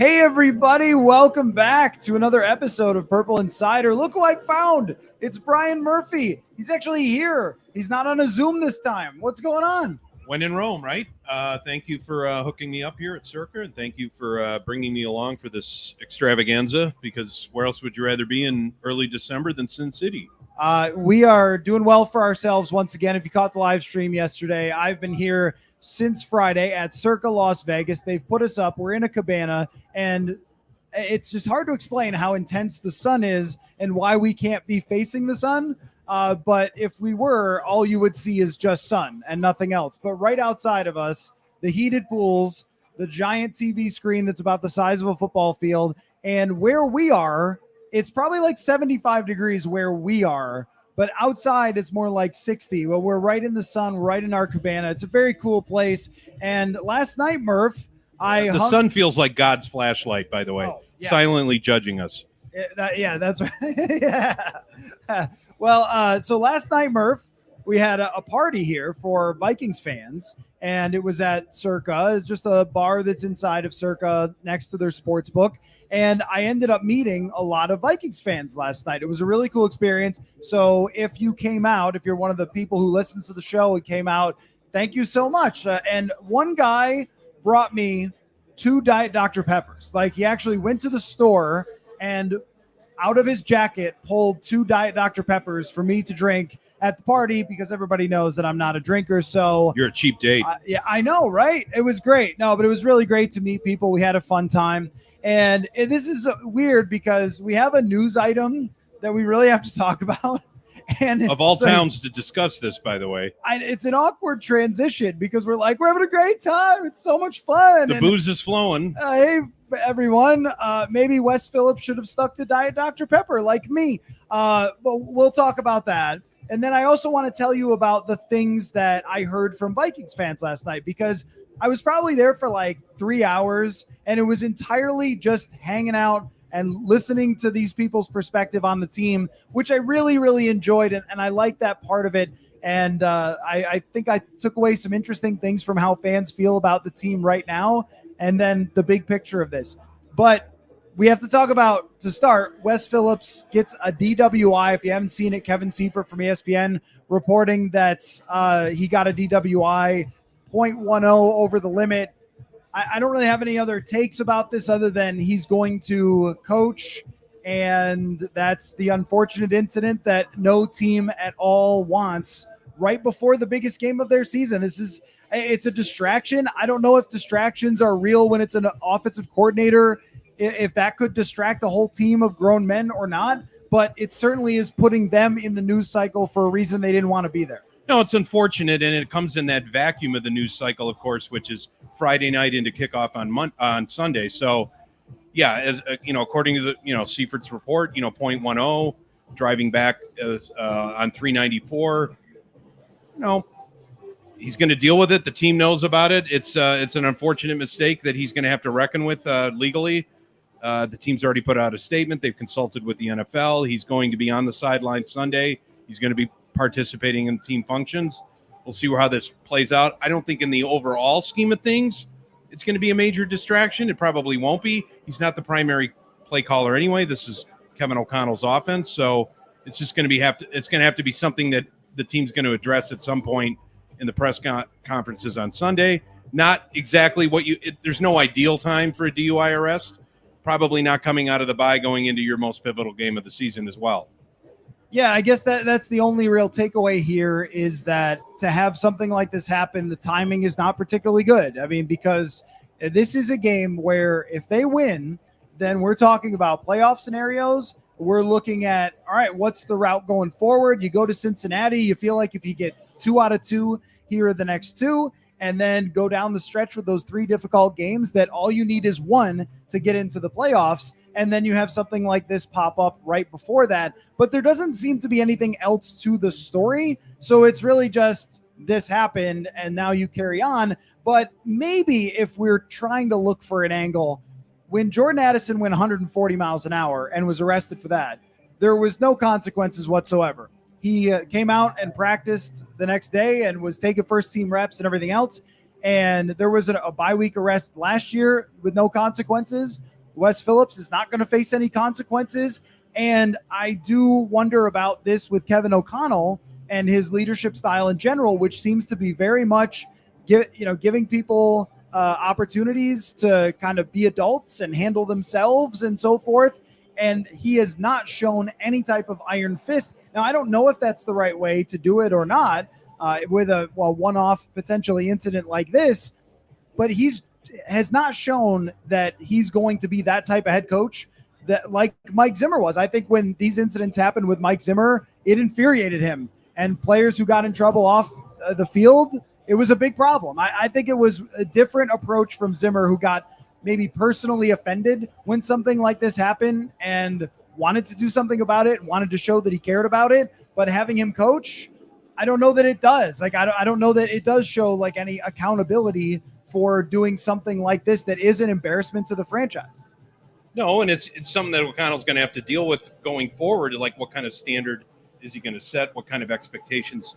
Hey everybody, welcome back to another episode of Purple Insider. Look who I found. It's Brian Murphy. He's actually here. He's not on a Zoom this time. What's going on? When in Rome, right? Thank you for hooking me up here at Circa, and thank you for bringing me along for this extravaganza, because where else would you rather be in early December than Sin City? We are doing well for ourselves once again. If you caught the live stream yesterday, I've been here since Friday at Circa Las Vegas. They've put us up. We're in a cabana, and it's just hard to explain how intense the sun is and why we can't be facing the sun. But if we were, all you would see is just sun and nothing else. But right outside of us, the heated pools, the giant TV screen that's about the size of a football field, and where we are, it's probably like 75 degrees where we are, but outside it's more like 60. Well, we're right in the sun, right in our cabana. It's a very cool place. And last night, Murph, The sun feels like God's flashlight, by the way, silently judging us. That's right. Yeah. Well, so last night, Murph, we had a party here for Vikings fans, and it was at Circa. It's just a bar that's inside of Circa next to their sports book. And I ended up meeting a lot of Vikings fans last night. It was a really cool experience. So if you came out, if you're one of the people who listens to the show and came out, thank you so much. And one guy brought me 2 Diet Dr. Peppers. Like, he actually went to the store and out of his jacket pulled 2 Diet Dr. Peppers for me to drink at the party, because everybody knows that I'm not a drinker. So You're a cheap date. Yeah, I know, right? It was great. No, but it was really great to meet people. We had a fun time. And this is weird because we have a news item that we really have to talk about. And of all towns to discuss this, by the way. It's an awkward transition because we're having a great time. It's so much fun. The booze is flowing. Hey, everyone. Maybe Wes Phillips should have stuck to Diet Dr. Pepper like me. But we'll talk about that. And then I also want to tell you about the things that I heard from Vikings fans last night, because I was probably there for like 3 hours, and it was entirely just hanging out and listening to these people's perspective on the team, which I really, really enjoyed. And I like that part of it. And I think I took away some interesting things from how fans feel about the team right now, and then the big picture of this. But we have to talk about, to start, Wes Phillips gets a DWI. If you haven't seen it, Kevin Seifert from ESPN reporting that he got a DWI, 0.10 over the limit. I don't really have any other takes about this other than he's going to coach, and that's the unfortunate incident that no team at all wants right before the biggest game of their season. It's a distraction. I don't know if distractions are real when it's an offensive coordinator, if that could distract a whole team of grown men or not, but it certainly is putting them in the news cycle for a reason they didn't want to be there. No, it's unfortunate, and it comes in that vacuum of the news cycle, of course, which is Friday night into kickoff on Sunday. So, yeah, as according to the Seifert's report, 0.10, driving back on 394. He's going to deal with it. The team knows about it. It's an unfortunate mistake that he's going to have to reckon with legally. The team's already put out a statement. They've consulted with the NFL. He's going to be on the sideline Sunday. He's going to be participating in team functions. We'll see how this plays out. I don't think in the overall scheme of things, it's going to be a major distraction. It probably won't be. He's not the primary play caller anyway. This is Kevin O'Connell's offense. So it's just going to have to be something that the team's going to address at some point in the press conferences on Sunday. Not exactly there's no ideal time for a DUI arrest. Probably not coming out of the bye going into your most pivotal game of the season as well. Yeah, I guess that's the only real takeaway here, is that to have something like this happen, the timing is not particularly good. I mean, because this is a game where if they win, then we're talking about playoff scenarios. We're looking at, all right, what's the route going forward? You go to Cincinnati, you feel like if you get 2 out of 2, here are the next 2, and then go down the stretch with those 3 difficult games that all you need is 1 to get into the playoffs. And then you have something like this pop up right before that. But there doesn't seem to be anything else to the story. So it's really just this happened and now you carry on. But maybe if we're trying to look for an angle, when Jordan Addison went 140 miles an hour and was arrested for that, there was no consequences whatsoever. He came out and practiced the next day and was taking first team reps and everything else. And there was a bye week arrest last year with no consequences. Wes Phillips is not going to face any consequences. And I do wonder about this with Kevin O'Connell and his leadership style in general, which seems to be very much giving people opportunities to kind of be adults and handle themselves and so forth. And he has not shown any type of iron fist. Now, I don't know if that's the right way to do it or not with a one-off potentially incident like this, but has not shown that he's going to be that type of head coach that like Mike Zimmer was. I think when these incidents happened with Mike Zimmer, it infuriated him. And players who got in trouble off the field, it was a big problem. I think it was a different approach from Zimmer, who got maybe personally offended when something like this happened and wanted to do something about it, wanted to show that he cared about it. But having him coach, I don't know that it does. Like, I don't know that it does show like any accountability for doing something like this that is an embarrassment to the franchise. No, and it's something that O'Connell's going to have to deal with going forward. Like, what kind of standard is he going to set? What kind of expectations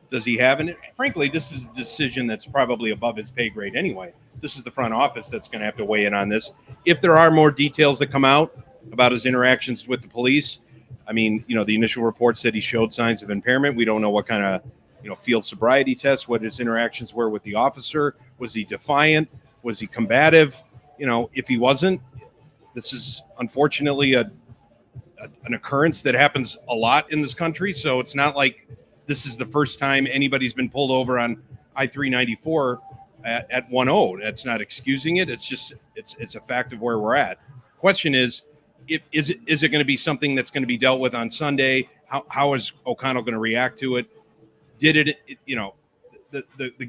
does he have? And frankly, this is a decision that's probably above his pay grade anyway. This is the front office that's going to have to weigh in on this. If there are more details that come out about his interactions with the police, I mean, the initial report said he showed signs of impairment. We don't know what kind of, field sobriety tests, what his interactions were with the officer. Was he defiant? Was he combative? If he wasn't, this is unfortunately an occurrence that happens a lot in this country. So it's not like this is the first time anybody's been pulled over on I-394 at 10. That's not excusing it. It's just it's a fact of where we're at. Question is it going to be something that's going to be dealt with on Sunday? How is O'Connell going to react to it? The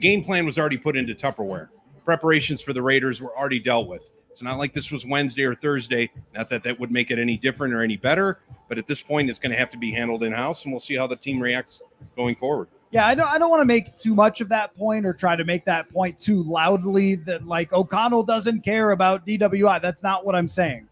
game plan was already put into Tupperware. Preparations for the Raiders were already dealt with. It's not like this was Wednesday or Thursday. Not that that would make it any different or any better, but at this point, it's going to have to be handled in-house, and we'll see how the team reacts going forward. Yeah, I don't want to make too much of that point or try to make that point too loudly that like O'Connell doesn't care about DWI. That's not what I'm saying.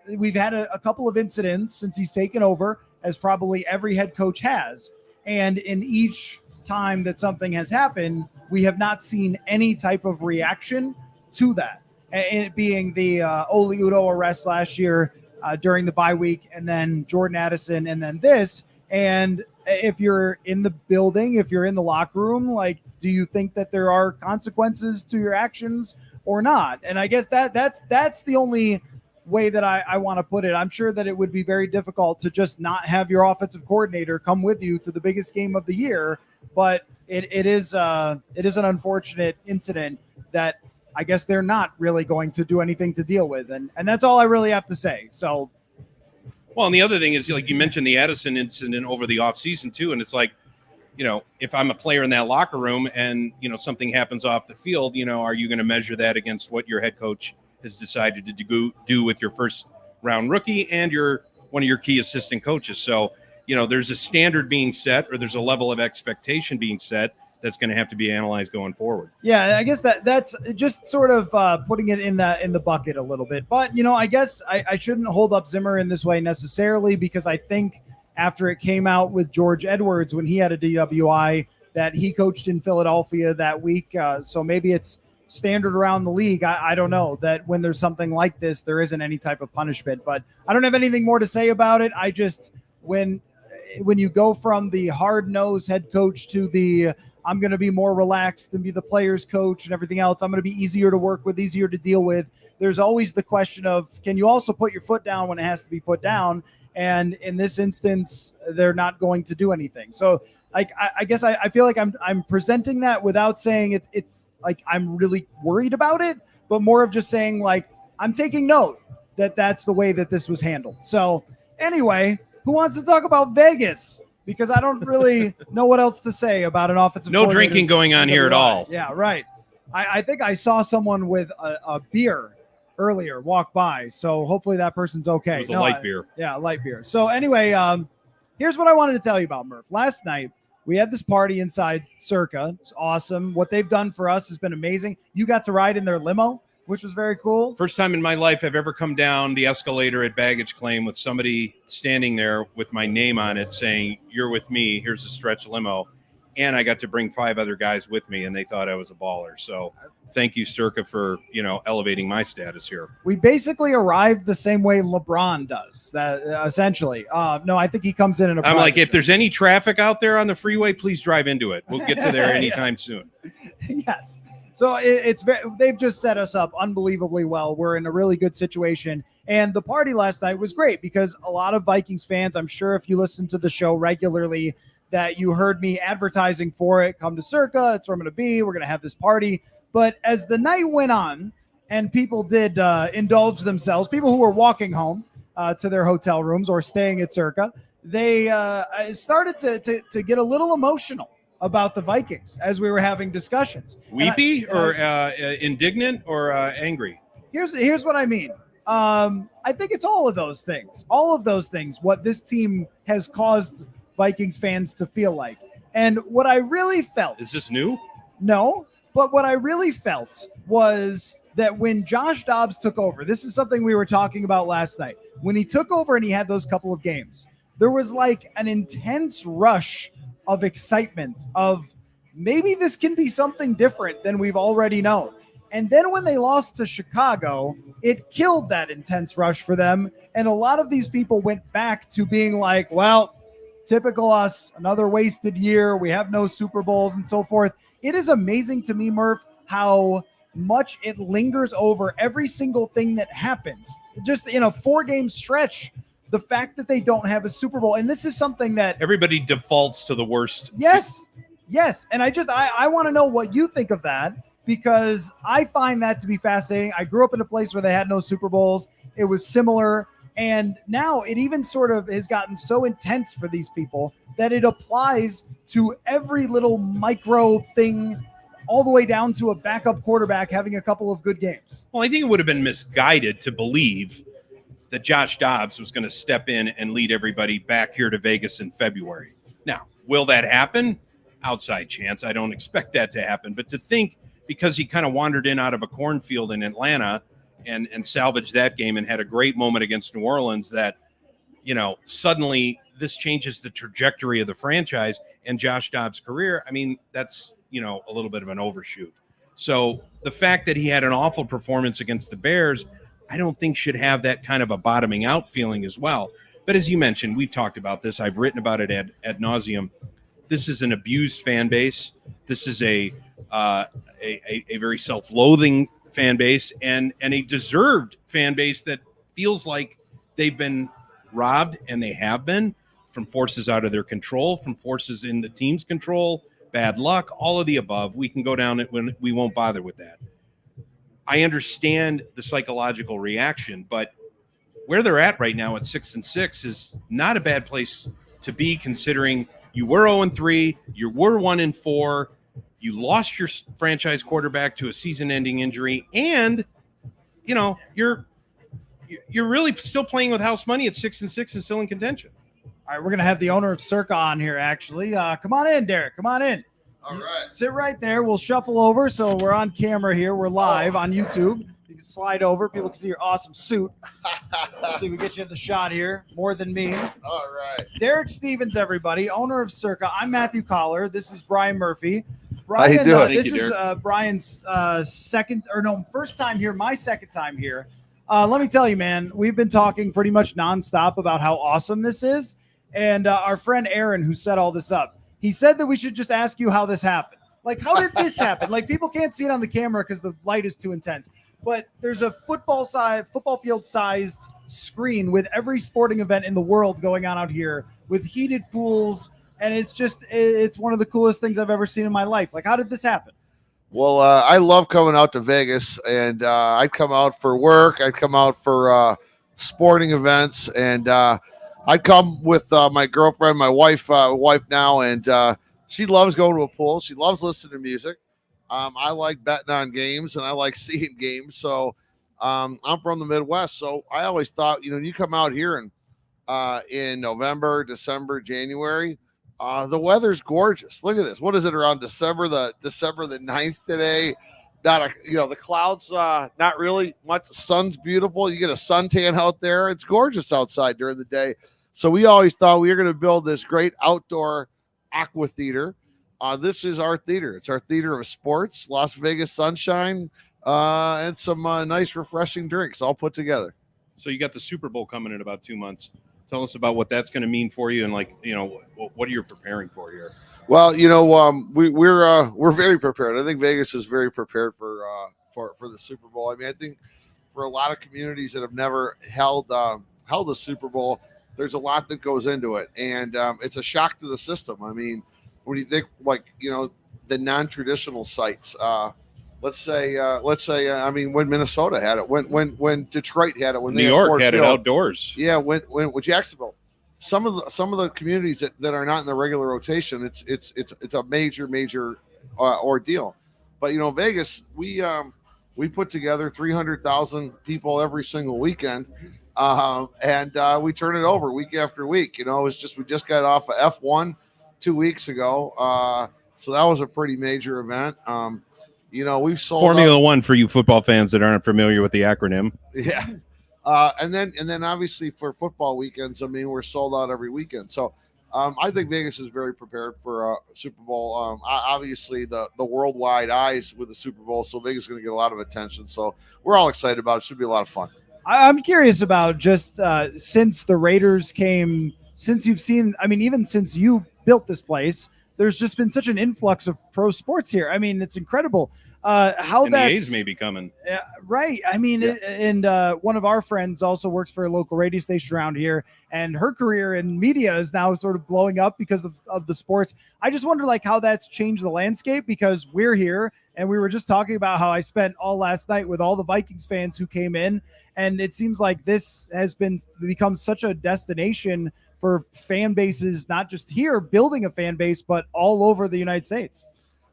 We've had a couple of incidents since he's taken over, as probably every head coach has. And in each time that something has happened, we have not seen any type of reaction to that. And it being the Oli Udoh arrest last year during the bye week, and then Jordan Addison, and then this. And if you're in the building, if you're in the locker room, like, do you think that there are consequences to your actions or not? And I guess that's the only way that I want to put it. I'm sure that it would be very difficult to just not have your offensive coordinator come with you to the biggest game of the year. But it is an unfortunate incident that I guess they're not really going to do anything to deal with. And that's all I really have to say. So, well, and the other thing is, like you mentioned, the Addison incident over the offseason too. And it's like, if I'm a player in that locker room and, something happens off the field, are you going to measure that against what your head coach has decided to do with your first round rookie and one of your key assistant coaches? So, there's a standard being set, or there's a level of expectation being set that's going to have to be analyzed going forward. Yeah, I guess that's just sort of putting it in the bucket a little bit. But, I guess I shouldn't hold up Zimmer in this way necessarily, because I think after it came out with George Edwards when he had a DWI that he coached in Philadelphia that week. So maybe it's standard around the league. I don't know that when there's something like this, there isn't any type of punishment. But I don't have anything more to say about it. I just, when you go from the hard-nosed head coach to the I'm going to be more relaxed and be the player's coach and everything else, I'm going to be easier to work with, easier to deal with. There's always the question of, can you also put your foot down when it has to be put down? And in this instance, they're not going to do anything. So like, I guess I feel like I'm presenting that without saying it's like I'm really worried about it, but more of just saying like, I'm taking note that that's the way that this was handled. So anyway, who wants to talk about Vegas? Because I don't really know what else to say about an offensive. No drinking going on here at all. Yeah, right. I think I saw someone with a beer earlier walk by, so hopefully that person's okay. It was a light beer. Yeah, light beer. So anyway, here's what I wanted to tell you about, Murph. Last night, we had this party inside Circa. It's awesome. What they've done for us has been amazing. You got to ride in their limo, which was very cool. First time in my life I've ever come down the escalator at baggage claim with somebody standing there with my name on it saying, "You're with me. Here's a stretch limo." and I got to bring 5 other guys with me, and they thought I was a baller. So thank you, Circa, for elevating my status here. We basically arrived the same way LeBron does. That essentially. No, I think he comes in a. I'm like, if there's any traffic out there on the freeway, please drive into it. We'll get to there anytime soon. Yes. So they've just set us up unbelievably well. We're in a really good situation. And the party last night was great because a lot of Vikings fans, I'm sure if you listen to the show regularly, that you heard me advertising for it. Come to Circa. It's where I'm going to be. We're going to have this party. But as the night went on and people did indulge themselves, people who were walking home to their hotel rooms or staying at Circa, they started to get a little emotional about the Vikings as we were having discussions. Weepy or indignant or angry? Here's what I mean. I think it's all of those things. All of those things, what this team has caused Vikings fans to feel like. And what I really felt... Is this new? No, but what I really felt was that when Josh Dobbs took over, this is something we were talking about last night. When he took over and he had those couple of games, there was like an intense rush of excitement of maybe this can be something different than we've already known. And then when they lost to Chicago, it killed that intense rush for them. And a lot of these people went back to being like, well, typical us, another wasted year. We have no Super Bowls and so forth. It is amazing to me, Murph, how much it lingers over every single thing that happens. Just in a 4-game stretch, the fact that they don't have a Super Bowl. And this is something that everybody defaults to the worst. Yes. And I want to know what you think of that, because I find that to be fascinating. I grew up in a place where they had no Super Bowls. It was similar. And now it even sort of has gotten so intense for these people that it applies to every little micro thing, all the way down to a backup quarterback having a couple of good games. Well, I think it would have been misguided to believe that Josh Dobbs was going to step in and lead everybody back here to Vegas in February. Now, will that happen? Outside chance. I don't expect that to happen. But to think because he kind of wandered in out of a cornfield in Atlanta and salvaged that game and had a great moment against New Orleans, that, suddenly this changes the trajectory of the franchise and Josh Dobbs' career. I mean, that's, a little bit of an overshoot. So the fact that he had an awful performance against the Bears, I don't think should have that kind of a bottoming out feeling as well. But as you mentioned, we've talked about this. I've written about it ad nauseum. This is an abused fan base. This is a very self-loathing fan base and a deserved fan base that feels like they've been robbed, and they have been, from forces out of their control, from forces in the team's control, bad luck, all of the above. We can go down it when we won't bother with that. I understand the psychological reaction, but where they're at right now at 6-6 is not a bad place to be, considering you were 0-3, you were 1-4, you lost your franchise quarterback to a season-ending injury, and you're really still playing with house money at 6-6 and still in contention. All right, we're gonna have the owner of Circa on here. Actually, come on in, Derek. Come on in. All right. Sit right there. We'll shuffle over. So we're on camera here. We're live on YouTube. You can slide over. People can see your awesome suit. Let's see if we get you in the shot here. More than me. All right. Derek Stevens, everybody, owner of Circa. I'm Matthew Coller. This is Brian Murphy. Brian, how you doing? This is Brian's first time here. My second time here. Let me tell you, man, we've been talking pretty much nonstop about how awesome this is. And our friend Aaron, who set all this up, he said that we should just ask you how this happened. Like, how did this happen? Like, people can't see it on the camera because the light is too intense. But there's a football field-sized screen with every sporting event in the world going on out here with heated pools. And it's one of the coolest things I've ever seen in my life. Like, how did this happen? Well, I love coming out to Vegas, and I'd come out for work. I'd come out for sporting events, and I'd come with my girlfriend, my wife now, and she loves going to a pool. She loves listening to music. I like betting on games, and I like seeing games. So I'm from the Midwest, so I always thought, you come out here in November, December, January, the weather's gorgeous. Look at this. What is it, around December the 9th today? The clouds, not really much. The sun's beautiful. You get a suntan out there. It's gorgeous outside during the day. So we always thought we were going to build this great outdoor aqua theater This is our theater. It's our theater of sports, Las Vegas sunshine, and some nice, refreshing drinks all put together. So you got the Super Bowl coming in about 2 months. Tell us about what that's going to mean for you, and what are you preparing for here? Well, we're very prepared. I think Vegas is very prepared for the Super Bowl. I mean, I think for a lot of communities that have never held a Super Bowl, there's a lot that goes into it, and it's a shock to the system. I mean, when you think the non-traditional sites, let's say, I mean, when Minnesota had it, when Detroit had it, when New York had it outdoors, yeah, when Jacksonville, some of the communities that are not in the regular rotation, it's a major ordeal. But Vegas, we put together 300,000 people every single weekend, and we turn it over week after week. We just got off of F1 2 weeks ago, so that was a pretty major event. We've sold Formula One for you football fans that aren't familiar with the acronym. Yeah. And then obviously for football weekends, I mean, we're sold out every weekend. So I think Vegas is very prepared for Super Bowl. Obviously the worldwide eyes with the Super Bowl, so Vegas is going to get a lot of attention. So we're all excited about it. Should be a lot of fun. I'm curious about just since the Raiders came, since you've seen, I mean, even since you built this place, there's just been such an influx of pro sports here. I mean, it's incredible. How and that's the A's may be coming. Right. I mean, and one of our friends also works for a local radio station around here, and her career in media is now sort of blowing up because of the sports. I just wonder how that's changed the landscape, because we're here and we were just talking about how I spent all last night with all the Vikings fans who came in, and it seems like this has become such a destination for fan bases, not just here building a fan base, but all over the United States.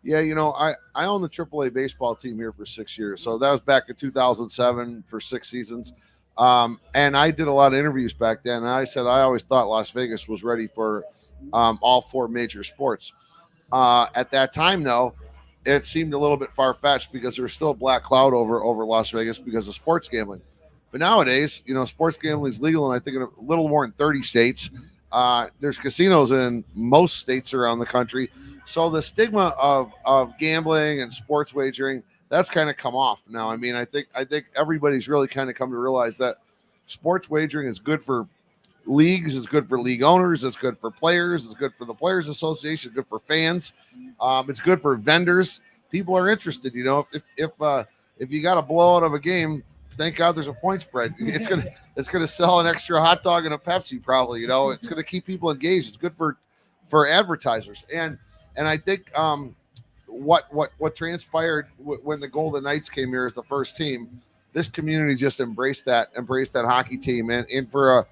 Yeah, I own the AAA baseball team here for 6 years. So that was back in 2007 for 6 seasons. And I did a lot of interviews back then. And I said I always thought Las Vegas was ready for all 4 major sports. At that time, though, it seemed a little bit far-fetched because there was still a black cloud over Las Vegas because of sports gambling. But nowadays, sports gambling is legal, and I think in a little more than 30 states. There's casinos in most states around the country. So the stigma of gambling and sports wagering, that's kind of come off now. I mean, I think everybody's really kind of come to realize that sports wagering is good for leagues, it's good for league owners, it's good for players, it's good for the Players Association, good for fans, it's good for vendors. People are interested. If you got a blowout of a game, thank God there's a point spread. It's gonna sell an extra hot dog and a Pepsi probably. It's gonna keep people engaged. It's good for advertisers. And I think what transpired when the Golden Knights came here as the first team, this community just embraced that hockey team. And for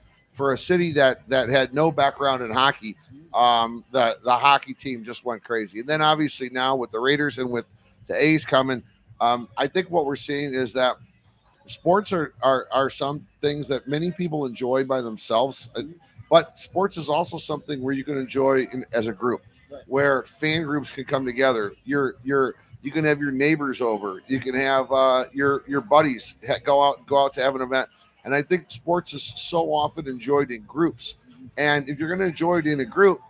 a city that had no background in hockey, the hockey team just went crazy. And then obviously now with the Raiders and with the A's coming, I think what we're seeing is that sports are some things that many people enjoy by themselves, but sports is also something where you can enjoy as a group, where fan groups can come together. You can have your neighbors over. You can have your buddies go out to have an event. And I think sports is so often enjoyed in groups. And if you're going to enjoy it in a group,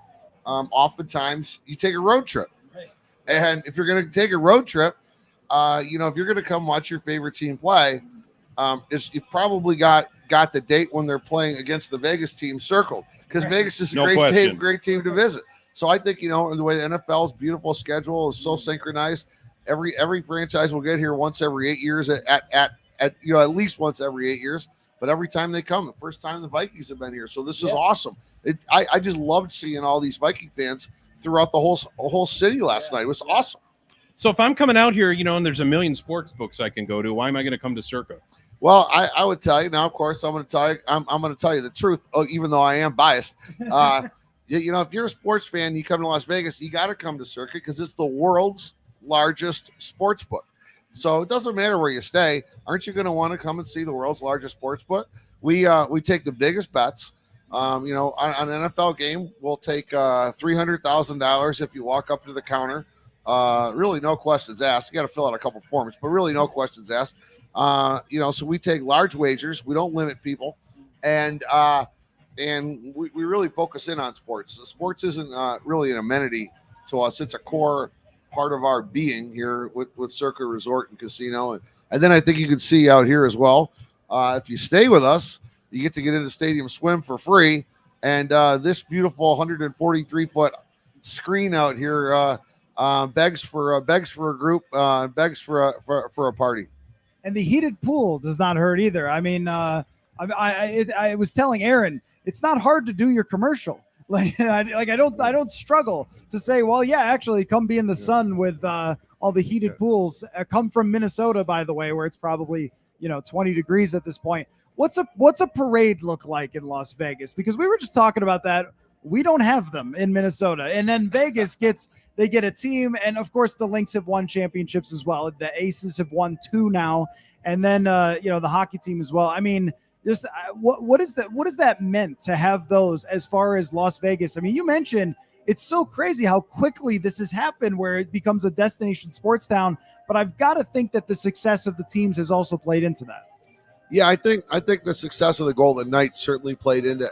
oftentimes you take a road trip. And if you're going to take a road trip, if you're going to come watch your favorite team play, you've probably got the date when they're playing against the Vegas team circled, because Vegas is a great team to visit. So I think, the way the NFL's beautiful schedule is so synchronized, every franchise will get here once every 8 years at least once every 8 years. But every time they come, the first time the Vikings have been here. So this is awesome. I just loved seeing all these Viking fans throughout the whole city last night. It was awesome. So if I'm coming out here, and there's a million sports books I can go to, why am I going to come to Circa? Well, I would tell you now. Of course, I'm going to tell you. I'm going to tell you the truth, even though I am biased. If you're a sports fan, you come to Las Vegas, you got to come to Circa because it's the world's largest sports book. So it doesn't matter where you stay. Aren't you going to want to come and see the world's largest sports book? We take the biggest bets. On an NFL game, we'll take $300,000 if you walk up to the counter. Really, no questions asked. You got to fill out a couple forms, but really, no questions asked. So we take large wagers. We don't limit people, and we really focus in on sports. The sports isn't really an amenity to us. It's a core part of our being here with Circa Resort and Casino. And then I think you can see out here as well. If you stay with us, you get to get into Stadium Swim for free. And this beautiful 143-foot screen out here begs for a group, begs for a party. And the heated pool does not hurt either. I mean, I was telling Aaron, it's not hard to do your commercial. I don't struggle to say, well, yeah, actually, come be in the sun with all the heated pools. Come from Minnesota, by the way, where it's probably 20 degrees at this point. What's a parade look like in Las Vegas? Because we were just talking about that. We don't have them in Minnesota, and then Vegas get a team, and of course the Lynx have won championships as well. The Aces have won 2 now, and then the hockey team as well. I mean, just what is that meant to have those as far as Las Vegas? I mean, you mentioned it's so crazy how quickly this has happened, where it becomes a destination sports town. But I've got to think that the success of the teams has also played into that. Yeah, I think the success of the Golden Knights certainly played into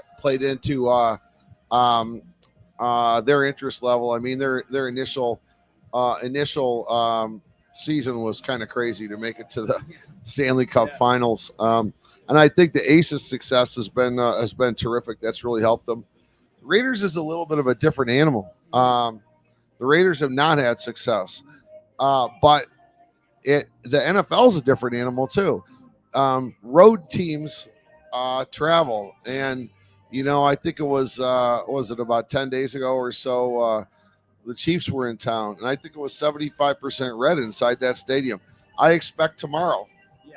their interest level. I mean, their initial season was kind of crazy to make it to the Stanley Cup Finals. And I think the Aces' success has been terrific. That's really helped them. The Raiders is a little bit of a different animal. The Raiders have not had success, but the NFL is a different animal too. Road teams travel, and I think it was it about 10 days ago or so, the Chiefs were in town, and I think it was 75% red inside that stadium. I expect tomorrow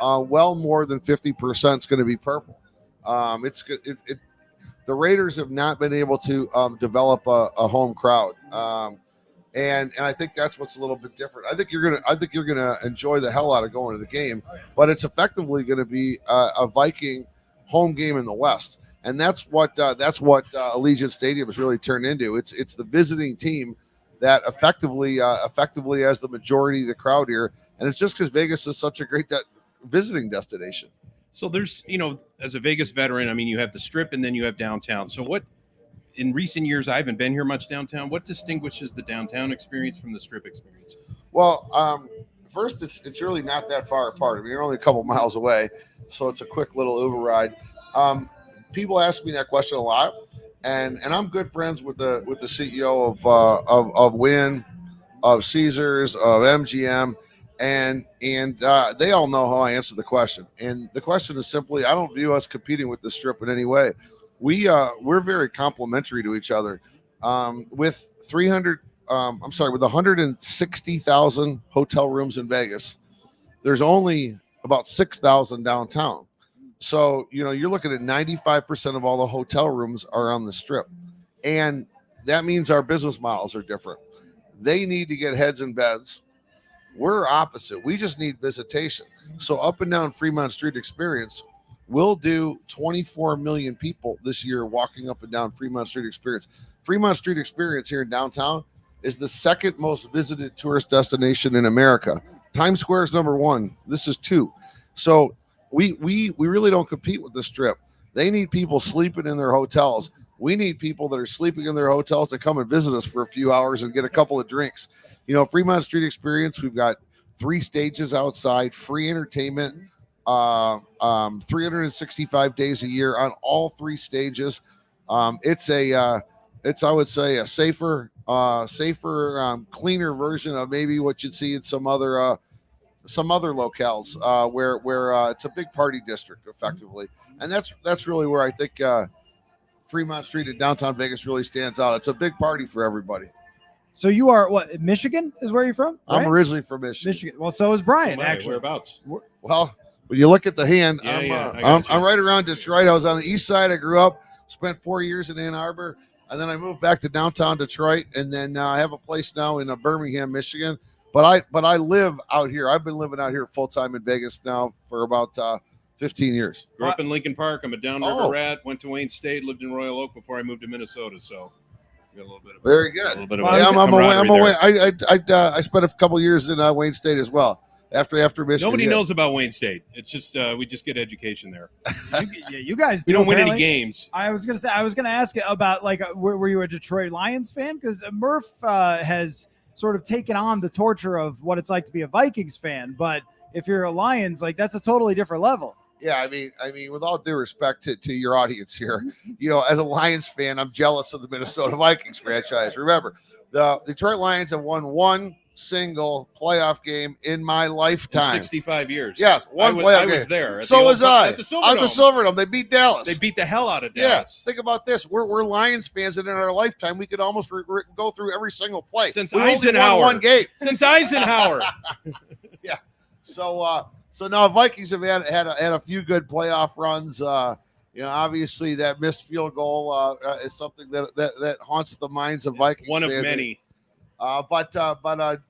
well more than 50% is going to be purple. The Raiders have not been able to develop a home crowd, and I think that's what's a little bit different. I think you're gonna enjoy the hell out of going to the game, but it's effectively going to be a Viking home game in the West. And that's what Allegiant Stadium has really turned into. It's the visiting team that effectively has the majority of the crowd here, and it's just because Vegas is such a great visiting destination. So there's, as a Vegas veteran, I mean, you have the Strip and then you have downtown. So what, in recent years, I haven't been here much downtown. What distinguishes the downtown experience from the Strip experience? Well, first, it's really not that far apart. I mean, you're only a couple miles away, so it's a quick little Uber ride. People ask me that question a lot, and I'm good friends with the CEO of Wynn, of Caesars, of MGM, and they all know how I answer the question. And the question is simply, I don't view us competing with the Strip in any way. We're very complementary to each other. With 160,000 hotel rooms in Vegas, there's only about 6,000 downtown. So, you're looking at 95% of all the hotel rooms are on the Strip. And that means our business models are different. They need to get heads in beds. We're opposite. We just need visitation. So up and down Fremont Street Experience, we'll do 24 million people this year walking up and down Fremont Street Experience. Fremont Street Experience here in downtown is the second most visited tourist destination in America. Times Square is number 1. This is 2. So we really don't compete with the Strip. They need people sleeping in their hotels. We need people that are sleeping in their hotels to come and visit us for a few hours and get a couple of drinks. Fremont Street Experience, we've got 3 stages outside, free entertainment, 365 days a year on all 3 stages. It's I would say a safer, cleaner version of maybe what you'd see in some other locales where it's a big party district effectively, and that's really where I think Fremont Street in downtown Vegas really stands out. It's a big party for everybody. So you are what? Michigan is where you're from? Right? I'm originally from Michigan. Well, so is Brian. Actually, whereabouts? Well, when you look at the hand, I'm right around Detroit. I was on the east side. I grew up, spent 4 years in Ann Arbor, and then I moved back to downtown Detroit, and then I have a place now in Birmingham, Michigan. But I live out here. I've been living out here full time in Vegas now for about 15 years. Grew up in Lincoln Park. I'm a downriver rat. Went to Wayne State. Lived in Royal Oak before I moved to Minnesota. So we got a little bit of very good. A little bit of I'm away. I spent a couple years in Wayne State as well. after Michigan. Nobody knows about Wayne State. It's just we just get education there. You guys do. We don't win apparently. any games. I was gonna ask you about were you a Detroit Lions fan? Because Murph has sort of taken on the torture of what it's like to be a Vikings fan, but if you're a Lions, that's a totally different level. Yeah, I mean, with all due respect to your audience here, as a Lions fan, I'm jealous of the Minnesota Vikings franchise. Remember, the Detroit Lions have won one single playoff game in my lifetime. In 65 years. Yes, I was was there. So was I. At the Silverdome. At the Silverdome. They beat Dallas. They beat the hell out of Dallas. Yeah, think about this. We're Lions fans, and in our lifetime, we could almost go through every single play. Since we Eisenhower. only won one game. Since Eisenhower. Yeah. So now Vikings have had a few good playoff runs. Obviously that missed field goal is something that haunts the minds of Vikings One of fans. many. But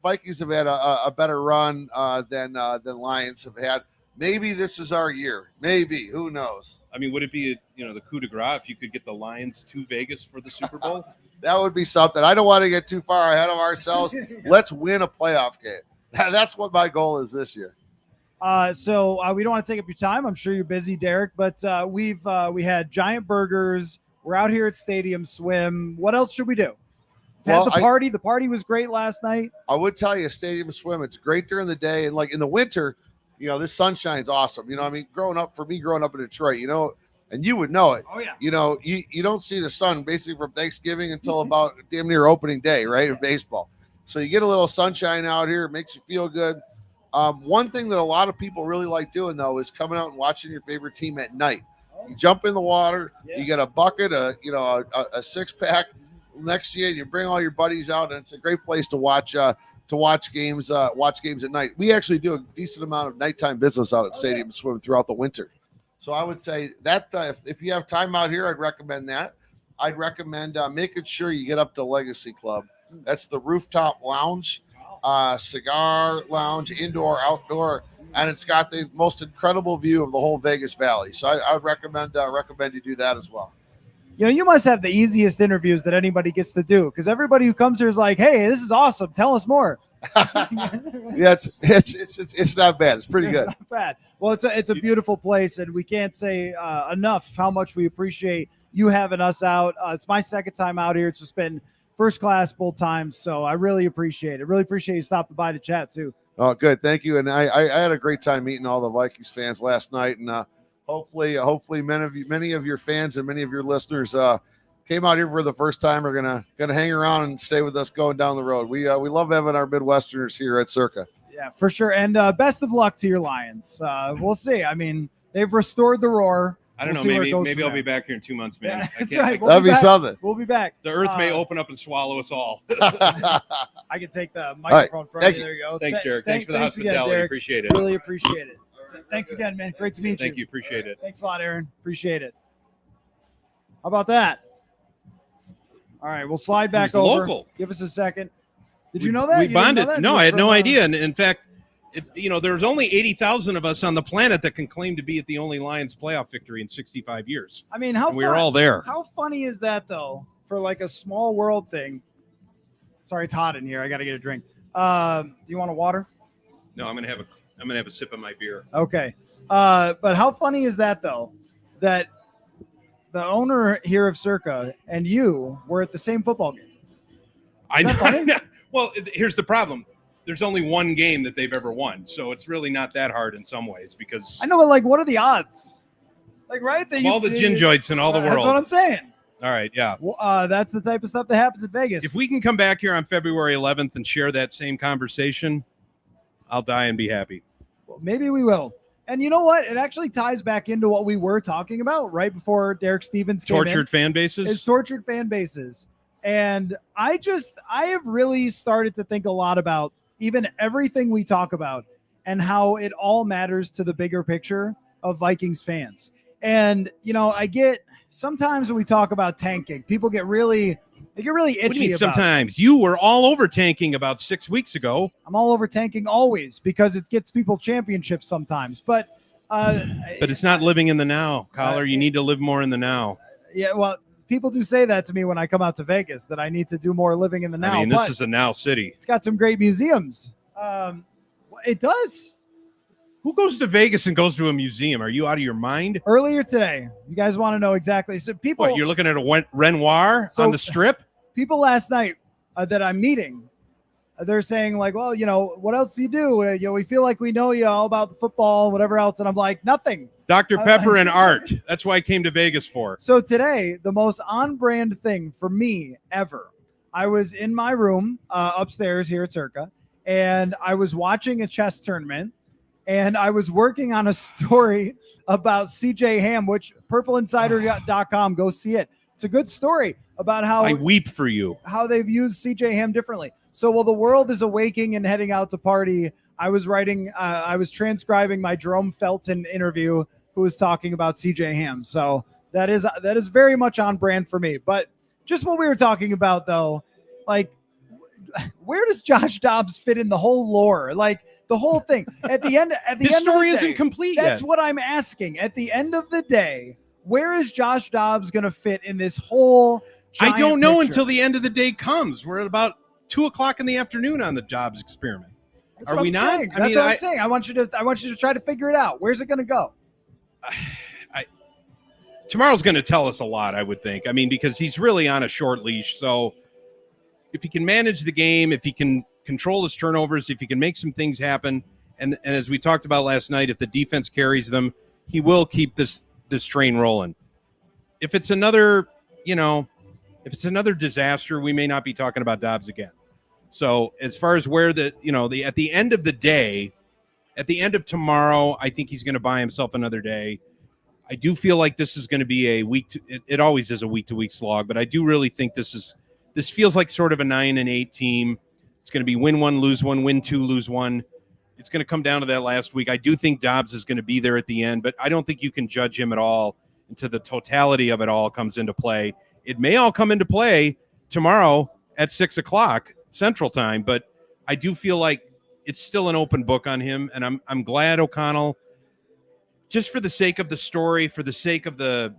Vikings have had a better run than Lions have had. Maybe this is our year. Maybe, who knows? I mean, would it be the coup de grace if you could get the Lions to Vegas for the Super Bowl? That would be something. I don't want to get too far ahead of ourselves. Let's win a playoff game. That's what my goal is this year. So we don't want to take up your time. I'm sure you're busy, Derek, but we had giant burgers. We're out here at Stadium Swim. What else should we do? Had the party. The party was great last night. I would tell you, Stadium Swim, it's great during the day. And in the winter, this sunshine's awesome. Growing up in Detroit, and you would know it. Oh, yeah. You don't see the sun basically from Thanksgiving until about damn near opening day, right, of baseball. So you get a little sunshine out here. It makes you feel good. One thing that a lot of people really like doing, though, is coming out and watching your favorite team at night. You jump in the water. Yeah. You get a bucket, a 6-pack next to you, and you bring all your buddies out, and it's a great place to watch games at night. We actually do a decent amount of nighttime business out at Stadium Swim throughout the winter. So I would say that if you have time out here, I'd recommend that. I'd recommend making sure you get up to Legacy Club. That's the rooftop lounge, cigar lounge, indoor, outdoor, and it's got the most incredible view of the whole Vegas Valley. So I would recommend you do that as well. You must have the easiest interviews that anybody gets to do, because everybody who comes here is like, "Hey, this is awesome. Tell us more." Yeah, it's not bad. It's pretty good. It's not bad. Well, it's a beautiful place, and we can't say enough how much we appreciate you having us out. It's my second time out here. It's just been first class both times, so I really appreciate it. Really appreciate you stopping by to chat too. Oh, good. Thank you. And I had a great time meeting all the Vikings fans last night, and hopefully many of your fans and many of your listeners came out here for the first time are gonna hang around and stay with us going down the road. We love having our Midwesterners here at Circa. Yeah, for sure. And best of luck to your Lions. We'll see. I mean, they've restored the roar. I don't know. Maybe I'll be back here in 2 months, man. Yeah, that's right. That'd be something. We'll be back. The earth may open up and swallow us all. I can take the microphone from you. There you go. Thanks, Derek. Thanks for the hospitality. Again, appreciate it. Really appreciate it. Thanks again, man. Great to meet you. Thank you. Appreciate it. Thanks a lot, Aaron. Appreciate it. How about that? All right, we'll slide back over. Local. Give us a second. Did you know that? We bonded. No, I had no idea. And in fact, there's only 80,000 of us on the planet that can claim to be at the only Lions playoff victory in 65 years. I mean, we were all there. How funny is that, though, for like a small world thing? Sorry, it's hot in here. I got to get a drink. Do you want a water? No, I'm gonna have a sip of my beer. Okay. But how funny is that, though, that the owner here of Circa and you were at the same football game? I know. Well, here's the problem. There's only one game that they've ever won, so it's really not that hard in some ways because I know, but what are the odds? Right? All the gin joints in all the world. That's what I'm saying. All right, yeah. Well, that's the type of stuff that happens in Vegas. If we can come back here on February 11th and share that same conversation, I'll die and be happy. Well, maybe we will. And you know what? It actually ties back into what we were talking about right before Derek Stevens came in. Tortured fan bases? It's tortured fan bases. And I have really started to think a lot about even everything we talk about and how it all matters to the bigger picture of Vikings fans. And, I get sometimes when we talk about tanking, people get really itchy. What do you mean sometimes? You were all over tanking about 6 weeks ago. I'm all over tanking always because it gets people championships sometimes. But it's not living in the now, Coller. You need to live more in the now. Yeah, well, people do say that to me when I come out to Vegas, that I need to do more living in the now. I mean, this is a now city. It's got some great museums. It does. Who goes to Vegas and goes to a museum? Are you out of your mind? Earlier today, you guys want to know exactly. So people, What, you're looking at a Renoir on the Strip? People last night that I'm meeting, they're saying like, well, what else do you do? We feel like we know you all about the football, whatever else. And I'm like, nothing. Dr. Pepper and art. That's why I came to Vegas for. So today, the most on-brand thing for me ever, I was in my room upstairs here at Circa, and I was watching a chess tournament, and I was working on a story about CJ Ham, which purpleinsider.com, go see it. It's a good story about how I weep for you. How they've used CJ Ham differently. So while the world is awaking and heading out to party, I was transcribing my Jerome Felton interview, who was talking about CJ Ham. So that is very much on brand for me. But just what we were talking about, though, like, where does Josh Dobbs fit in the whole lore? Like the whole thing. At the end, His story isn't complete yet. That's what I'm asking. At the end of the day, where is Josh Dobbs going to fit in this whole giant I don't know picture? until the end of the day comes. We're at about 2:00 in the afternoon on the Dobbs experiment. That's Are what we I'm not? saying. That's what I'm saying. I want you to try to figure it out. Where's it going to go? Tomorrow's going to tell us a lot, I would think. I mean, because he's really on a short leash. So if he can manage the game, if he can control his turnovers, if he can make some things happen, and as we talked about last night, if the defense carries them, he will keep this train rolling. If it's another disaster, we may not be talking about Dobbs again. So as far as where at the end of the day, at the end of tomorrow, I think he's going to buy himself another day. I do feel like this is going to be it always is a week-to-week slog, but I do really think this feels like sort of a 9-8 team. It's going to be win one, lose one, win two, lose one. It's going to come down to that last week. I do think Dobbs is going to be there at the end, but I don't think you can judge him at all until the totality of it all comes into play. It may all come into play tomorrow at 6:00 Central Time, but I do feel like it's still an open book on him, and I'm glad O'Connell, just for the sake of the story, for the sake of the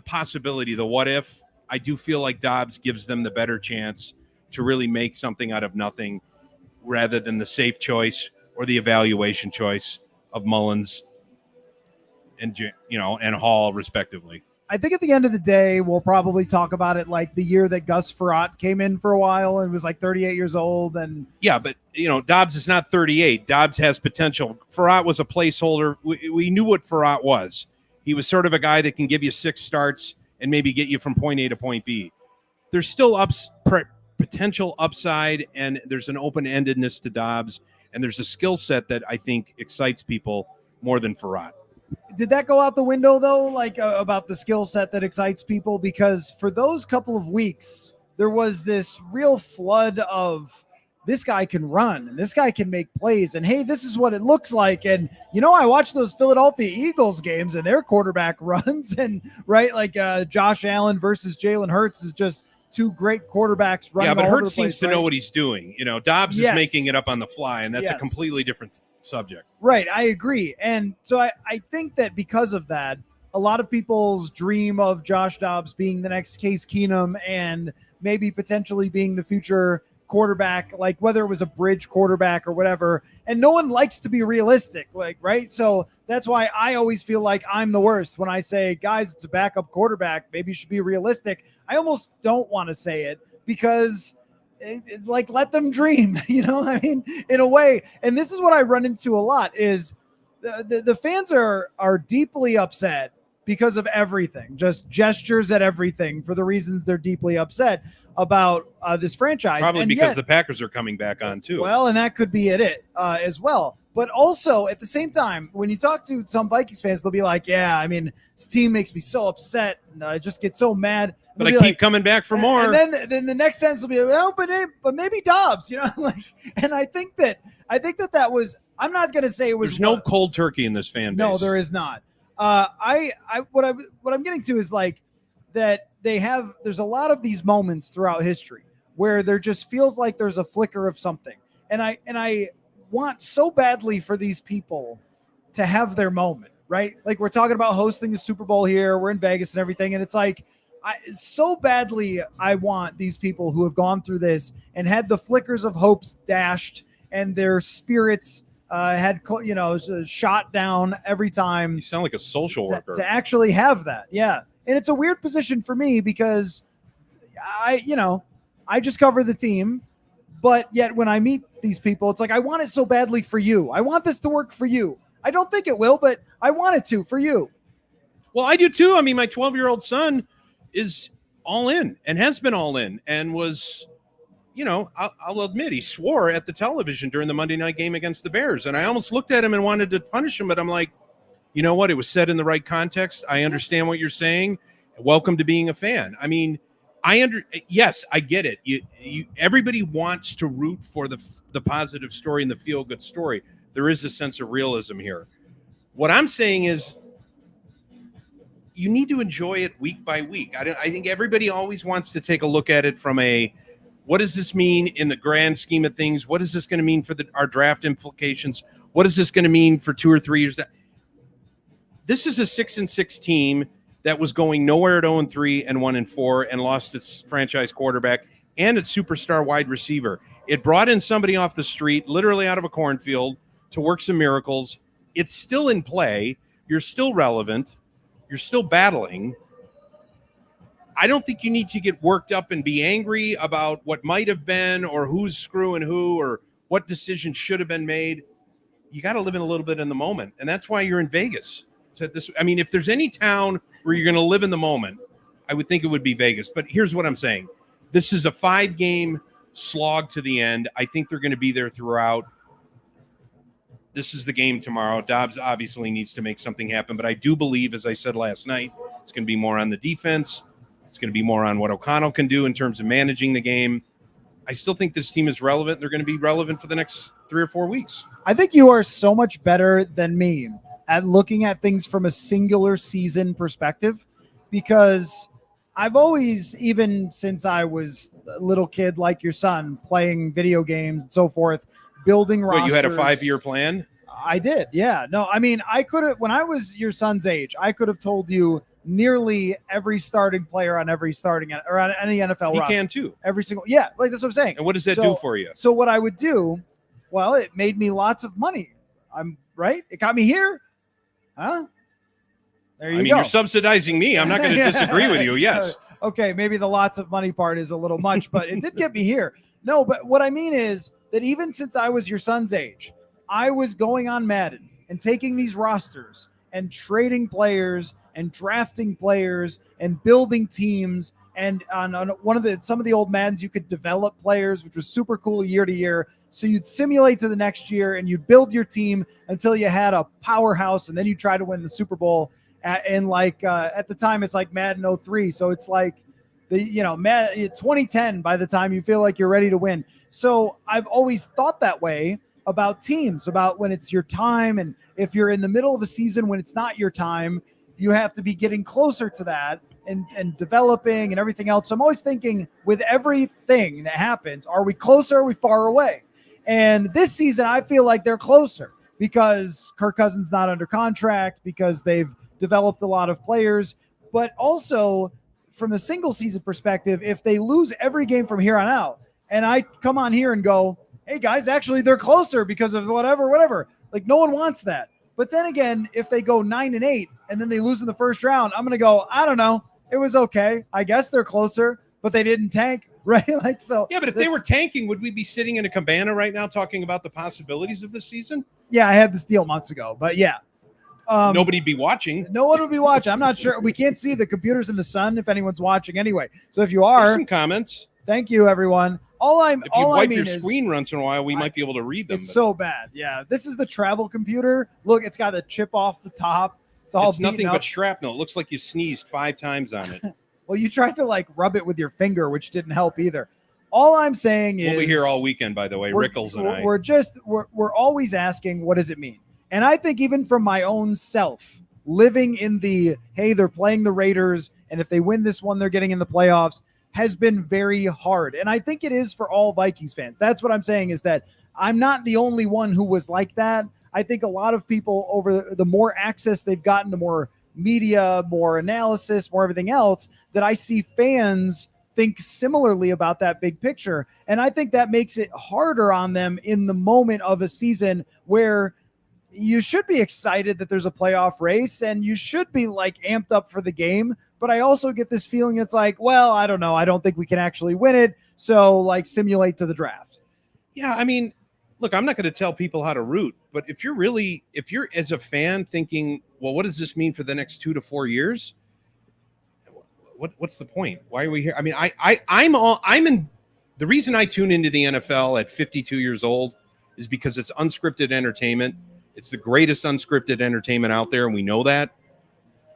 possibility, the what if, I do feel like Dobbs gives them the better chance to really make something out of nothing rather than the safe choice or the evaluation choice of Mullins and Hall, respectively. I think at the end of the day, we'll probably talk about it like the year that Gus Frerotte came in for a while and was like 38 years old. And yeah, but Dobbs is not 38. Dobbs has potential. Frerotte was a placeholder. We knew what Frerotte was. He was sort of a guy that can give you 6 starts and maybe get you from point A to point B. There's still potential upside, and there's an open-endedness to Dobbs, and there's a skill set that I think excites people more than Frerotte. Did that go out the window, though, like about the skill set that excites people? Because for those couple of weeks, there was this real flood of this guy can run and this guy can make plays. And, hey, this is what it looks like. And, I watched those Philadelphia Eagles games and their quarterback runs. And, right, like Josh Allen versus Jalen Hurts is just two great quarterbacks running. Yeah, but all Hurts over the seems place, to right? know what he's doing. Dobbs is making it up on the fly, and that's a Yes. completely different subject. Right, I agree. And so I think that because of that, a lot of people's dream of Josh Dobbs being the next Case Keenum and maybe potentially being the future quarterback, like whether it was a bridge quarterback or whatever, and no one likes to be realistic, like, right? So that's why I always feel like I'm the worst when I say, guys, it's a backup quarterback, maybe you should be realistic. I almost don't want to say it because like, let them dream, I mean, in a way. And this is what I run into a lot is the fans are deeply upset because of everything, just gestures at everything for the reasons they're deeply upset about this franchise. Probably and because the Packers are coming back on too. Well, and that could be it as well. But also at the same time, when you talk to some Vikings fans, they'll be like, yeah, I mean, this team makes me so upset and I just get so mad. But I keep coming back for more. And then the next sentence will be, well, but maybe Dobbs, and I think that was, I'm not going to say it was. There's no cold turkey in this fan base. No, there is not. What I'm getting to is like that there's a lot of these moments throughout history where there just feels like there's a flicker of something. And I want so badly for these people to have their moment, right? Like we're talking about hosting the Super Bowl here. We're in Vegas and everything. And it's like, so badly I want these people who have gone through this and had the flickers of hopes dashed and their spirits had shot down every time. You sound like a social worker. To actually have that, yeah. And it's a weird position for me because I just cover the team, but yet when I meet these people, it's like, I want it so badly for you. I want this to work for you. I don't think it will, but I want it to for you. Well, I do too. I mean, my 12-year-old son is all in and has been all in and was, I'll admit, he swore at the television during the Monday night game against the Bears. And I almost looked at him and wanted to punish him, but I'm like, you know what? It was said in the right context. I understand what you're saying. Welcome to being a fan. I mean, yes, I get it. Everybody wants to root for the positive story and the feel-good story. There is a sense of realism here. What I'm saying is you need to enjoy it week by week. I think everybody always wants to take a look at it from what does this mean in the grand scheme of things? What is this going to mean for our draft implications? What is this going to mean for 2 or 3 years? This is a 6-6 team that was going nowhere at 0-3 and 1-4 and lost its franchise quarterback and its superstar wide receiver. It brought in somebody off the street, literally out of a cornfield, to work some miracles. It's still in play. You're still relevant. You're still battling. I don't think you need to get worked up and be angry about what might have been or who's screwing who or what decision should have been made. You got to live in a little bit in the moment. And that's why you're in Vegas. If there's any town where you're going to live in the moment, I would think it would be Vegas. But here's what I'm saying. This is a 5-game slog to the end. I think they're going to be there throughout. This is the game tomorrow. Dobbs obviously needs to make something happen, but I do believe, as I said last night, it's going to be more on the defense. It's going to be more on what O'Connell can do in terms of managing the game. I still think this team is relevant. They're going to be relevant for the next 3 or 4 weeks. I think you are so much better than me at looking at things from a singular season perspective, because I've always, even since I was a little kid like your son, playing video games and so forth, building rosters. You had a 5-year plan? I did, yeah. No, I mean, I could have, when I was your son's age, I could have told you nearly every starting player on every starting or on any NFL roster. You can too. Every single, yeah, like that's what I'm saying. And what does that do for you? So what I would do, well, it made me lots of money. I'm right. It got me here. Huh? There you go. You're subsidizing me. I'm not going to disagree with you. Yes. Okay, maybe the lots of money part is a little much, but it did get me here. No, but what I mean is that even since I was your son's age, I was going on Madden and taking these rosters and trading players and drafting players and building teams. And on some of the old Maddens, you could develop players, which was super cool year to year. So you'd simulate to the next year and you'd build your team until you had a powerhouse, and then you try to win the Super Bowl. At the time, it's like Madden 03. So it's like 2010 by the time you feel like you're ready to win. So I've always thought that way about teams, about when it's your time. And if you're in the middle of a season when it's not your time, you have to be getting closer to that and developing and everything else. So I'm always thinking, with everything that happens, are we closer? Or are we far away? And this season, I feel like they're closer because Kirk Cousins not under contract, because they've developed a lot of players, but also from the single season perspective, if they lose every game from here on out, and I come on here and go, hey guys, actually they're closer because of whatever. Like, no one wants that. But then again, if they go 9-8 and then they lose in the first round, I'm going to go, I don't know. It was okay. I guess they're closer, but they didn't tank, right? Like, so. Yeah, but if they were tanking, would we be sitting in a cabana right now talking about the possibilities of this season? Yeah, I had this deal months ago, but yeah. Nobody'd be watching. No one would be watching. I'm not sure. We can't see the computers in the sun if anyone's watching anyway. So if you are, there's some comments. Thank you, everyone. If you wipe your screen once in a while, we might be able to read them. It's so bad. Yeah, this is the travel computer. Look, it's got a chip off the top. It's nothing but shrapnel. It looks like you sneezed 5 times on it. Well, you tried to rub it with your finger, which didn't help either. All I'm saying is, we'll be here all weekend, by the way. Rickles and I. We're always asking, what does it mean? And I think even from my own self, living in hey, they're playing the Raiders, and if they win this one, they're getting in the playoffs, has been very hard. And I think it is for all Vikings fans. That's what I'm saying, is that I'm not the only one who was like that. I think a lot of people, over the more access they've gotten to more media, more analysis, more everything else, that I see fans think similarly about that big picture. And I think that makes it harder on them in the moment of a season where you should be excited that there's a playoff race and you should be like amped up for the game. But I also get this feeling it's like, well, I don't know. I don't think we can actually win it. So like simulate to the draft. Yeah. I mean, look, I'm not going to tell people how to root, but if you're as a fan thinking, well, what does this mean for the next 2 to 4 years? What's the point? Why are we here? I mean, I'm in the reason I tune into the NFL at 52 years old is because it's unscripted entertainment. It's the greatest unscripted entertainment out there. And we know that.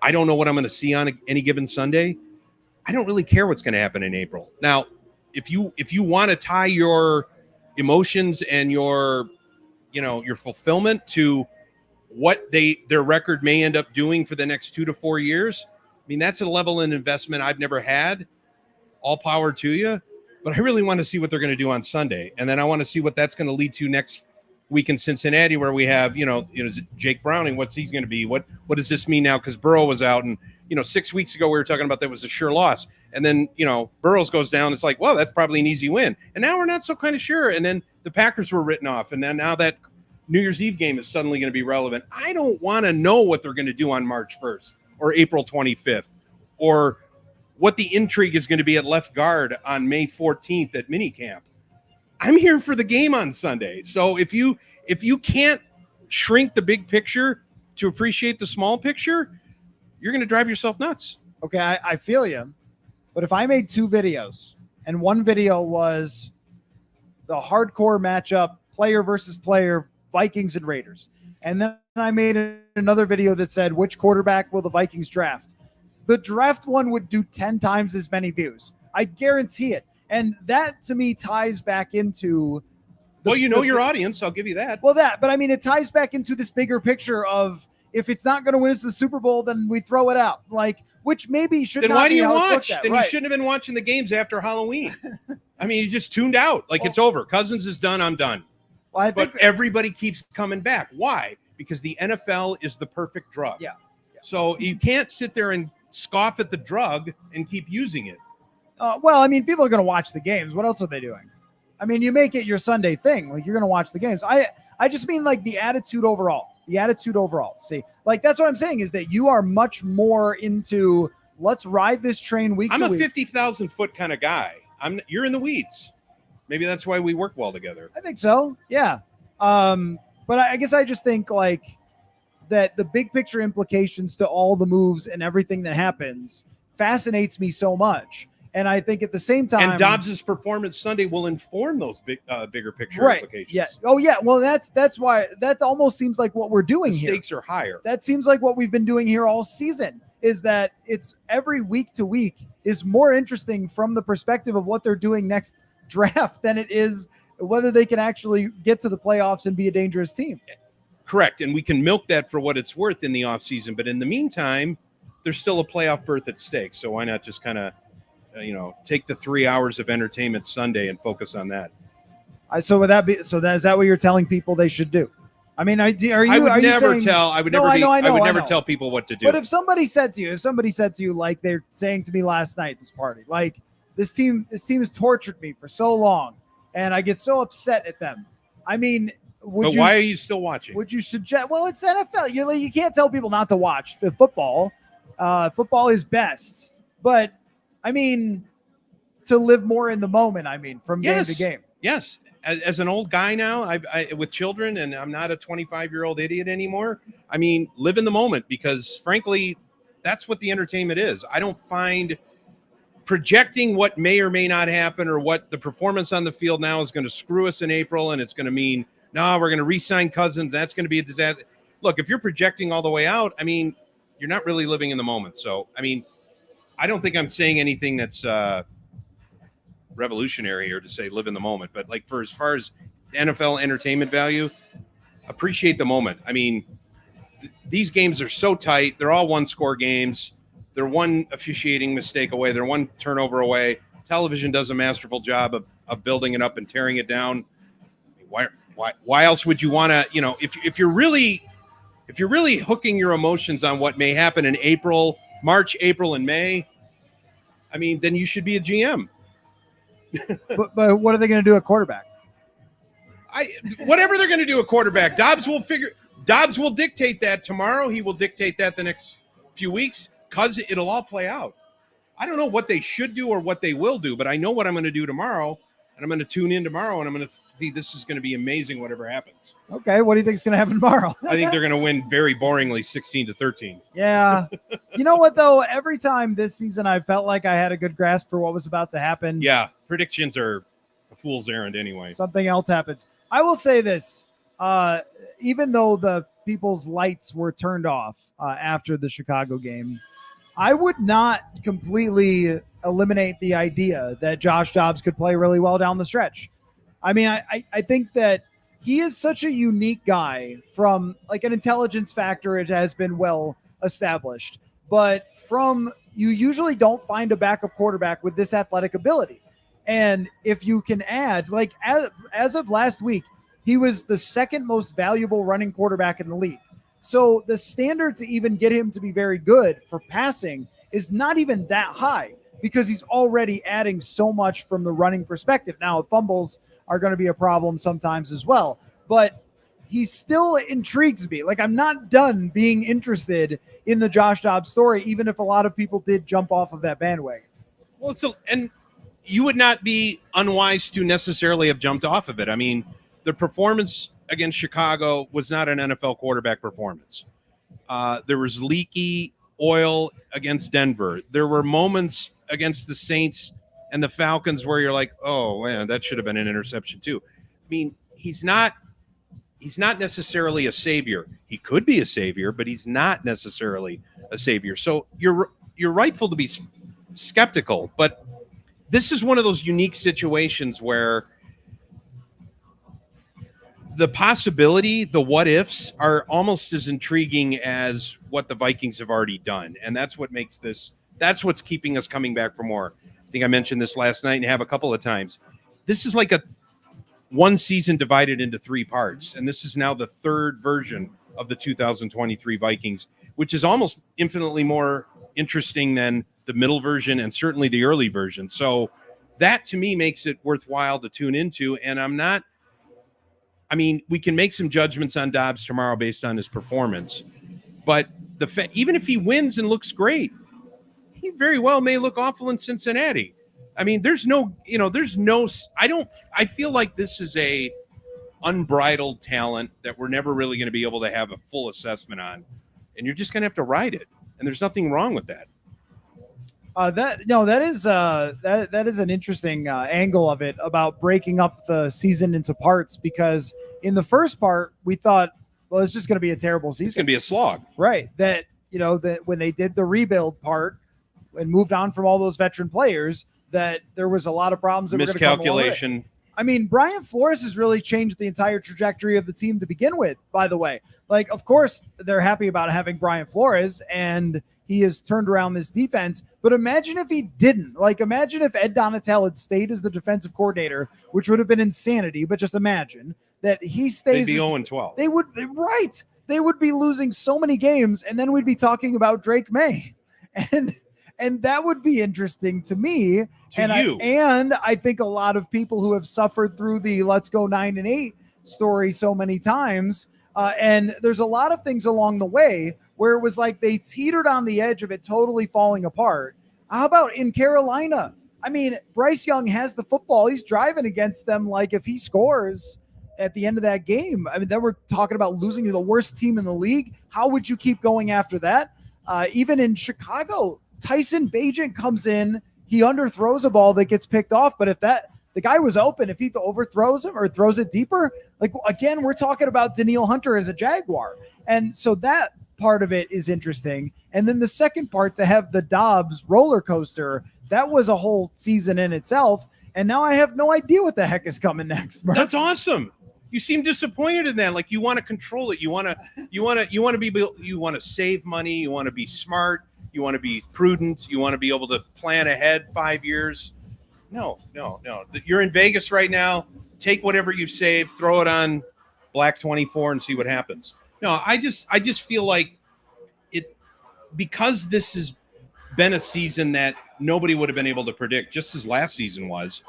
I don't know what I'm going to see on any given Sunday. I don't really care what's going to happen in April. Now, if you want to tie your emotions and your fulfillment to what their record may end up doing for the next 2 to 4 years, I mean, that's a level of investment I've never had. All power to you. But I really want to see what they're going to do on Sunday. And then I want to see what that's going to lead to next week in Cincinnati, where we have, Jake Browning. What's he's going to be? What does this mean now? Because Burrow was out. And, 6 weeks ago, we were talking about that was a sure loss. And then, Burrows goes down. It's like, well, that's probably an easy win. And now we're not so kind of sure. And then the Packers were written off. And then now that New Year's Eve game is suddenly going to be relevant. I don't want to know what they're going to do on March 1st. Or April 25th, or what the intrigue is going to be at left guard on May 14th at minicamp. I'm here for the game on Sunday. So if you can't shrink the big picture to appreciate the small picture, you're going to drive yourself nuts. Okay, I feel you. But if I made 2 videos, and one video was the hardcore matchup, player versus player, Vikings and Raiders, and then I made another video that said, which quarterback will the Vikings draft? The draft one would do 10 times as many views. I guarantee it. And that to me ties back into your audience. I'll give you that. But I mean, it ties back into this bigger picture of if it's not going to win us the Super Bowl, then we throw it out. Like, which maybe should then not why do be you how it's watch? looked at. Then Right. You shouldn't have been watching the games after Halloween. I mean, you just tuned out. Like, it's over. Cousins is done. I'm done. Well, but everybody keeps coming back. Why? Because the NFL is the perfect drug. Yeah. So you can't sit there and scoff at the drug and keep using it. Well, I mean, people are going to watch the games. What else are they doing? I mean, you make it your Sunday thing. Like, you're going to watch the games. I just mean like the attitude overall. See, like, that's what I'm saying is that you are much more into let's ride this train week to week. I'm a 50,000 foot kind of guy. You're in the weeds. Maybe that's why we work well together. I think so. Yeah. But I guess I just think like that the big picture implications to all the moves and everything that happens fascinates me so much. And I think at the same time, and Dobbs's performance Sunday will inform those bigger picture implications. Yeah. Oh yeah. Well, that's why that almost seems like what we're doing the here. Stakes are higher. That seems like what we've been doing here all season is that it's every week to week is more interesting from the perspective of what they're doing next draft than it is whether they can actually get to the playoffs and be a dangerous team. Correct. And we can milk that for what it's worth in the offseason. But in the meantime, there's still a playoff berth at stake. So why not just kind of, take the 3 hours of entertainment Sunday and focus on that? Is that what you're telling people they should do? I mean, I would never tell people what to do. But if somebody said to you, like they're saying to me last night, this party, like this team has tortured me for so long and I get so upset at them. I mean, why are you still watching? Would you suggest, well, it's NFL. You can't tell people not to watch football. Football is best, but I mean, to live more in the moment, from game to game. Yes. As an old guy now, I with children, and I'm not a 25-year-old idiot anymore. I mean, live in the moment because, frankly, that's what the entertainment is. I don't find projecting what may or may not happen or what the performance on the field now is going to screw us in April, and it's going to mean, no, we're going to re-sign Cousins. That's going to be a disaster. Look, if you're projecting all the way out, you're not really living in the moment. So, I don't think I'm saying anything that's revolutionary or to say live in the moment, but like for as far as NFL entertainment value, appreciate the moment. These games are so tight. They're all one-score games. They're one officiating mistake away. They're one turnover away. Television does a masterful job of building it up and tearing it down. Why else would you want to, if you're really hooking your emotions on what may happen in March, April, and May, I mean, then you should be a GM. But what are they going to do at quarterback? Whatever they're going to do at quarterback, Dobbs will dictate that tomorrow. He will dictate that the next few weeks because it'll all play out. I don't know what they should do or what they will do, but I know what I'm going to do tomorrow, and I'm going to tune in tomorrow, and I'm going to see this is going to be amazing whatever happens. Okay, what do you think is going to happen tomorrow? I think they're going to win very boringly 16-13. Yeah. You know what, though? Every time this season I felt like I had a good grasp for what was about to happen. Yeah, predictions are a fool's errand anyway. Something else happens. I will say this. Even though the people's lights were turned off after the Chicago game, I would not completely eliminate the idea that Josh Dobbs could play really well down the stretch. I mean, I think that he is such a unique guy from like an intelligence factor. It has been well established, but you usually don't find a backup quarterback with this athletic ability. And if you can add, like as of last week, he was the second most valuable running quarterback in the league. So the standard to even get him to be very good for passing is not even that high because he's already adding so much from the running perspective. Now, fumbles are going to be a problem sometimes as well, but he still intrigues me. Like, I'm not done being interested in the Josh Dobbs story, even if a lot of people did jump off of that bandwagon. Well, and you would not be unwise to necessarily have jumped off of it. I mean, the performance against Chicago was not an NFL quarterback performance. There was leaky oil against Denver. There were moments against the Saints and the Falcons where you're like, oh man, that should have been an interception too. I mean, he's not necessarily a savior. He could be a savior, but he's not necessarily a savior. So you're rightful to be skeptical, but this is one of those unique situations where the possibility, the what ifs are almost as intriguing as what the Vikings have already done. And that's what makes that's what's keeping us coming back for more. I think I mentioned this last night and have a couple of times. This is like one season divided into three parts. And this is now the third version of the 2023 Vikings, which is almost infinitely more interesting than the middle version and certainly the early version. So that to me makes it worthwhile to tune into. And we can make some judgments on Dobbs tomorrow based on his performance, but even if he wins and looks great, he very well may look awful in Cincinnati. I mean, I feel like this is a unbridled talent that we're never really going to be able to have a full assessment on, and you're just going to have to ride it. And there's nothing wrong with that. That is an interesting angle of it about breaking up the season into parts, because in the first part we thought, well, it's just going to be a terrible season. It's going to be a slog, right? That when they did the rebuild part and moved on from all those veteran players, that there was a lot of problems that miscalculation. Were going to come along. I mean, Brian Flores has really changed the entire trajectory of the team to begin with. By the way, like, of course they're happy about having Brian Flores and he has turned around this defense. But imagine if he didn't. Like, imagine if Ed Donatel had stayed as the defensive coordinator, which would have been insanity. But just imagine that he stays. They'd be 0-12. They would, right. They would be losing so many games, and then we'd be talking about Drake May. And that would be interesting to me. I think a lot of people who have suffered through the let's go 9-8 story so many times. And there's a lot of things along the way where it was like they teetered on the edge of it totally falling apart. How about in Carolina? I mean, Bryce Young has the football. He's driving against them. Like, if he scores at the end of that game, I mean, then we're talking about losing to the worst team in the league. How would you keep going after that? Even in Chicago, Tyson Bagent comes in. He underthrows a ball that gets picked off. But if the guy was open, if he overthrows him or throws it deeper, like, again, we're talking about Danielle Hunter as a Jaguar. And so that part of it is interesting. And then the second part, to have the Dobbs roller coaster, that was a whole season in itself. And now I have no idea what the heck is coming next. Mark. That's awesome. You seem disappointed in that. Like, you want to control it. You want to save money. You want to be smart. You want to be prudent. You want to be able to plan ahead 5 years. No. You're in Vegas right now. Take whatever you've saved, throw it on Black 24 and see what happens. No, I just feel like it, because this has been a season that nobody would have been able to predict, just as last season was.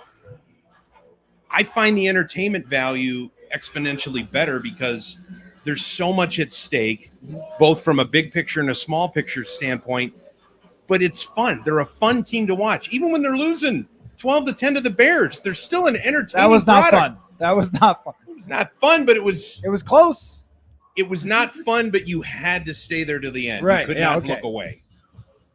I find the entertainment value exponentially better because there's so much at stake, both from a big picture and a small picture standpoint. But it's fun. They're a fun team to watch. Even when they're losing 12-10 to the Bears, they're still an entertaining That was not product. fun. That was not fun. It was not fun, but it was close. It was not fun, but you had to stay there to the end. Right. You could Yeah, not okay. look away.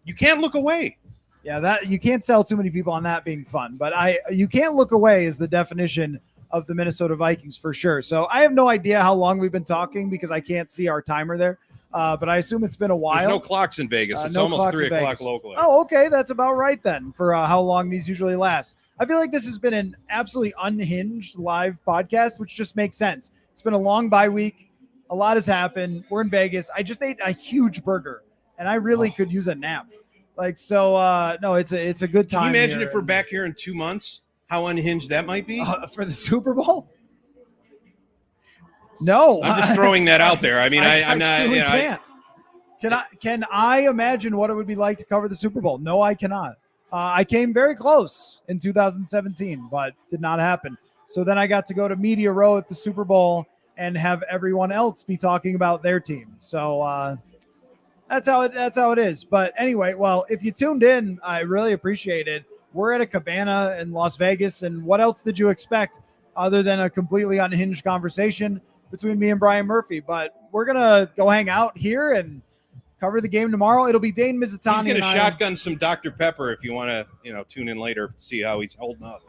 You can't look away. Yeah, that you can't sell too many people on that being fun, but you can't look away is the definition of the Minnesota Vikings for sure. So I have no idea how long we've been talking because I can't see our timer there, but I assume it's been a while. There's no clocks in Vegas. It's no almost clocks 3 in o'clock Vegas. locally. Oh, okay, that's about right then for how long these usually last. I feel like this has been an absolutely unhinged live podcast, which just makes sense. It's been a long bye week. A lot has happened. We're in Vegas. I just ate a huge burger, and I really could use a nap. Like, so, no, it's a good time. Can you imagine here. if we're back here in 2 months, how unhinged that might be? For the Super Bowl? No. I'm just throwing that out there. I mean, I'm not, truly you know, can't. Can I imagine what it would be like to cover the Super Bowl? No, I cannot. I came very close in 2017, but did not happen. So then I got to go to Media Row at the Super Bowl and have everyone else be talking about their team. So that's how it is. But anyway, well, if you tuned in, I really appreciate it. We're at a cabana in Las Vegas, and what else did you expect other than a completely unhinged conversation between me and Brian Murphy? But we're gonna go hang out here and cover the game tomorrow. It'll be Dane Mizutani. He's gonna shotgun some Dr. Pepper if you want to, tune in later to see how he's holding up.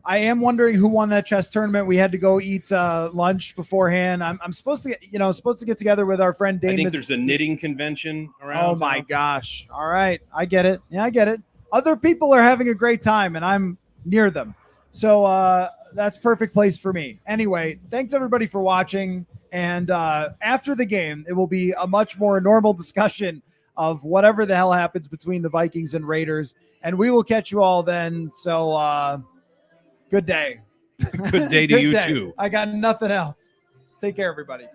I am wondering who won that chess tournament. We had to go eat lunch beforehand. I'm supposed to get together with our friend Dane. I think there's a knitting convention around. Oh my gosh! All right, I get it. Yeah, I get it. Other people are having a great time, and I'm near them, so that's perfect place for me. Anyway, thanks everybody for watching. And after the game, it will be a much more normal discussion of whatever the hell happens between the Vikings and Raiders, and we will catch you all then. So. Good day. Good day to you too. I got nothing else. Take care, everybody.